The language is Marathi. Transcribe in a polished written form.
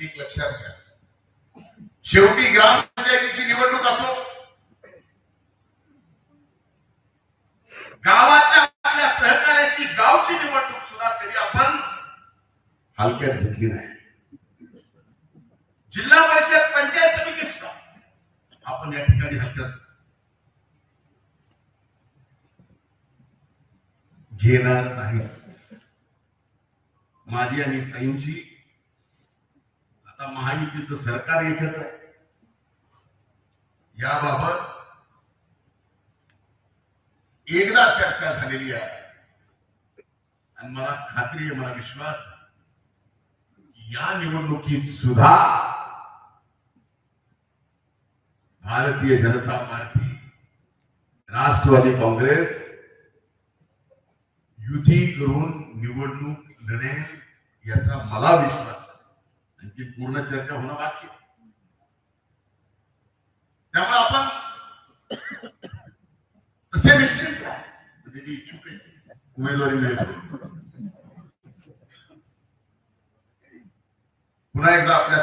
एक लक्षात घ्या, शेवटी ग्रामपंचायतीची निवडणूक असो, गावातल्या आपल्या सहकार्याची गावची निवडणूक सुद्धा कधी आपण हलक्यात घेतली नाही. जिल्हा परिषद पंचायत समिती सुद्धा आपण या ठिकाणी हलक्यात घेणार नाही. माझी आणि ताईंची आता महायुतीचं सरकार एकत्र आहे, याबाबत एकदा चर्चा झालेली आहे आणि मला खात्री आहे, मला विश्वास आहे, या निवडणुकीत सुद्धा भारतीय जनता पार्टी, राष्ट्रवादी काँग्रेस युती करून निवडणूक लढेल याचा मला विश्वास आहे. आणखी पूर्ण चर्चा होणं बाकी आहे. त्यामुळे आपण तसे निश्चित त्याची इच्छुक आहे, उमेदवारी मिळेल. पुन्हा एकदा आपल्या